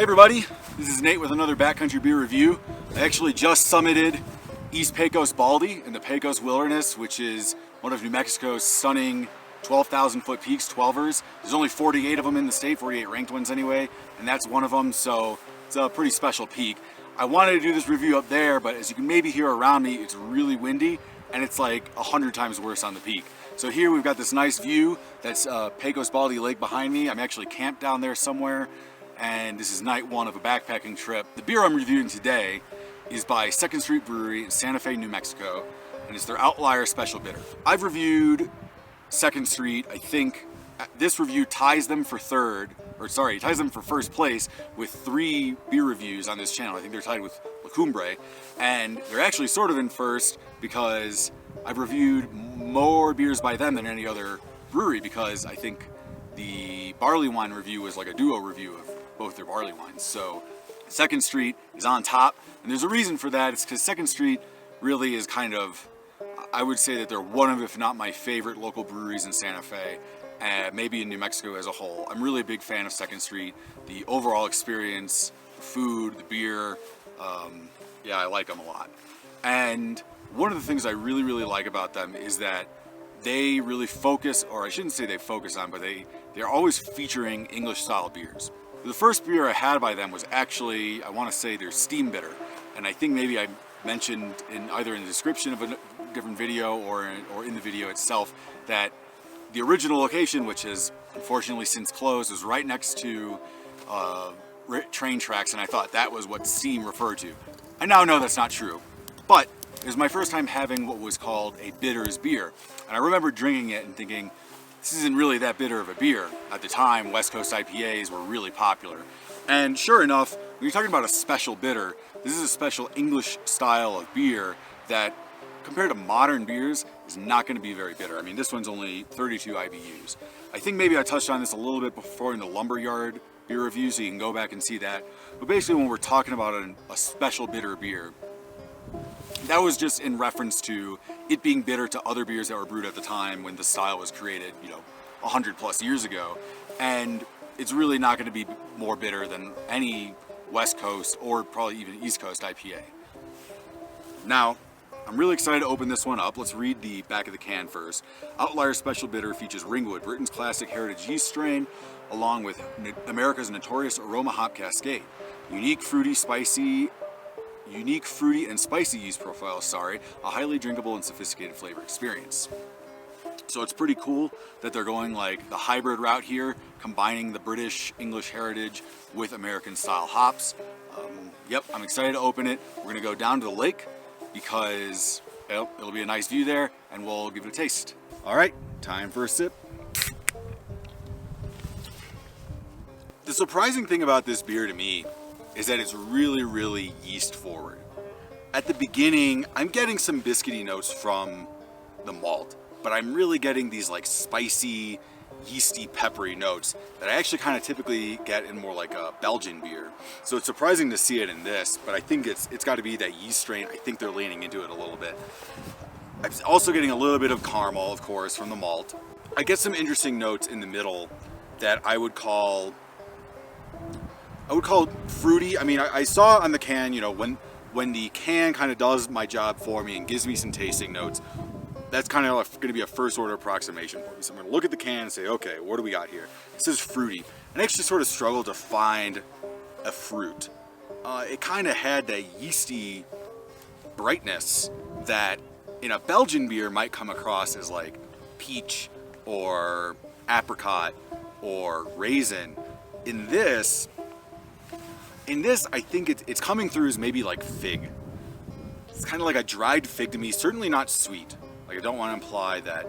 Hey everybody, this is Nate with another Backcountry beer review. I actually just summited East Pecos Baldy in the Pecos Wilderness, which is one of New Mexico's stunning 12,000 foot peaks, 12ers. There's only 48 of them in the state, 48 ranked ones anyway, and that's one of them, so it's a pretty special peak. I wanted to do this review up there, but as you can maybe hear around me, it's really windy, and it's like 100 times worse on the peak. So here we've got this nice view, that's Pecos Baldy Lake behind me. I'm actually camped down there somewhere, and this is night one of a backpacking trip. The beer I'm reviewing today is by Second Street Brewery in Santa Fe, New Mexico, and it's their Outlier Special Bitter. I've reviewed Second Street. I think this review ties them for first place with 3 beer reviews on this channel. I think they're tied with La Cumbre, and they're actually sort of in first because I've reviewed more beers by them than any other brewery, because I think the barley wine review was like a duo review of both their barley wines. So Second Street is on top, and there's a reason for that. It's because Second Street really is kind of, I would say that they're one of, if not my favorite local breweries in Santa Fe, and maybe in New Mexico as a whole. I'm really a big fan of Second Street. The overall experience, the food, the beer, yeah, I like them a lot. And one of the things I really like about them is that they really focus, or I shouldn't say they focus on, but they're always featuring English style beers. The first beer I had by them was actually, I want to say, their Steam Bitter, and I think maybe I mentioned either in the description of a different video or in the video itself that the original location, which has unfortunately since closed, was right next to train tracks, and I thought that was what Steam referred to. I now know that's not true, but it was my first time having what was called a bitters beer, and I remember drinking it and thinking, this isn't really that bitter of a beer. At the time, West Coast IPAs were really popular. And sure enough, when you're talking about a special bitter, this is a special English style of beer that, compared to modern beers, is not going to be very bitter. I mean, this one's only 32 IBUs. I think maybe I touched on this a little bit before in the Lumberyard beer review, so you can go back and see that. But basically, when we're talking about a special bitter beer, that was just in reference to it being bitter to other beers that were brewed at the time when the style was created, 100 plus years ago. And it's really not going to be more bitter than any West Coast or probably even East Coast IPA. Now, I'm really excited to open this one up. Let's read the back of the can first. Outlier Special Bitter features Ringwood, Britain's classic heritage yeast strain, along with America's notorious aroma hop cascade. Unique, fruity, and spicy yeast profile, a highly drinkable and sophisticated flavor experience. So it's pretty cool that they're going like the hybrid route here, combining the British English heritage with American style hops. Yep, I'm excited to open it. We're gonna go down to the lake because it'll be a nice view there, and we'll give it a taste. All right, time for a sip. The surprising thing about this beer to me is that it's really yeast forward. At the beginning, I'm getting some biscuity notes from the malt, but I'm really getting these like spicy, yeasty, peppery notes that I actually kind of typically get in more like a Belgian beer. So it's surprising to see it in this, but I think it's got to be that yeast strain. I think they're leaning into it a little bit. I'm also getting a little bit of caramel, of course, from the malt. I get some interesting notes in the middle that I would call fruity. I mean, I saw on the can, when the can kind of does my job for me and gives me some tasting notes, that's kind of going to be a first order approximation for me. So I'm going to look at the can and say, okay, what do we got here? It says fruity. And I actually sort of struggled to find a fruit. It kind of had that yeasty brightness that in a Belgian beer might come across as like peach or apricot or raisin. In this, I think it's coming through as maybe like fig. It's kind of like a dried fig to me, certainly not sweet. Like, I don't want to imply that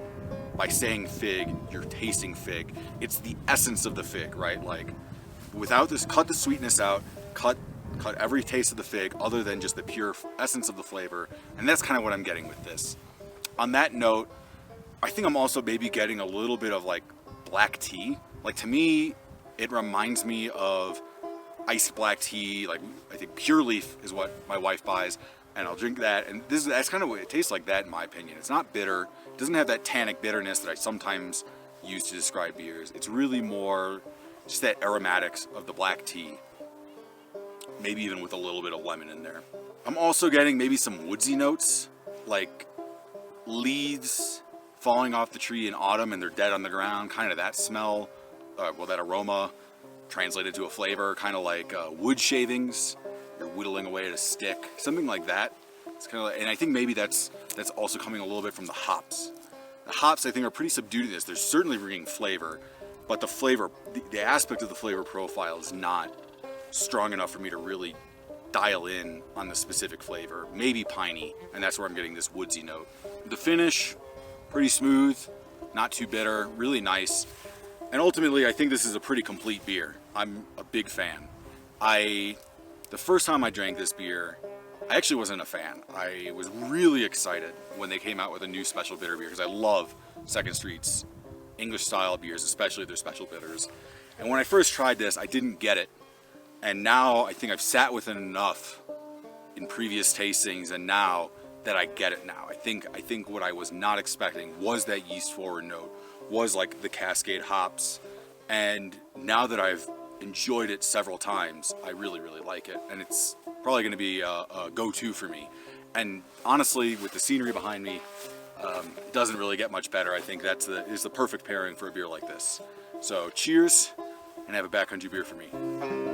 by saying fig, you're tasting fig. It's the essence of the fig, right? Like, without this, cut the sweetness out, cut every taste of the fig other than just the pure essence of the flavor. And that's kind of what I'm getting with this. On that note, I think I'm also maybe getting a little bit of like black tea. Like, to me, it reminds me of iced black tea. Like, I think Pure Leaf is what my wife buys, and I'll drink that. And that's kind of what it tastes like, that in my opinion. It's not bitter. It doesn't have that tannic bitterness that I sometimes use to describe beers. It's really more just that aromatics of the black tea. maybe even with a little bit of lemon in there. I'm also getting maybe some woodsy notes, like leaves falling off the tree in autumn and they're dead on the ground, kind of that smell, well, that aroma translated to a flavor, kind of like wood shavings. You're whittling away at a stick, something like that. It's kind of like, and I think maybe that's also coming a little bit from the hops. The hops, I think, are pretty subdued in this. They're certainly bringing flavor, but the flavor, the aspect of the flavor profile is not strong enough for me to really dial in on the specific flavor. Maybe piney, and that's where I'm getting this woodsy note. The finish, pretty smooth, not too bitter, really nice. And ultimately, I think this is a pretty complete beer. I'm a big fan. The first time I drank this beer, I actually wasn't a fan. I was really excited when they came out with a new special bitter beer because I love Second Street's English style beers, especially their special bitters. And when I first tried this, I didn't get it. And now I think I've sat with it enough in previous tastings, and now that I get it now. I think what I was not expecting was that yeast forward note, was like the Cascade hops. And now that I've enjoyed it several times, I really, really like it. And it's probably gonna be a go-to for me. And honestly, with the scenery behind me, it doesn't really get much better. I think is the perfect pairing for a beer like this. So cheers, and have a backcountry beer for me.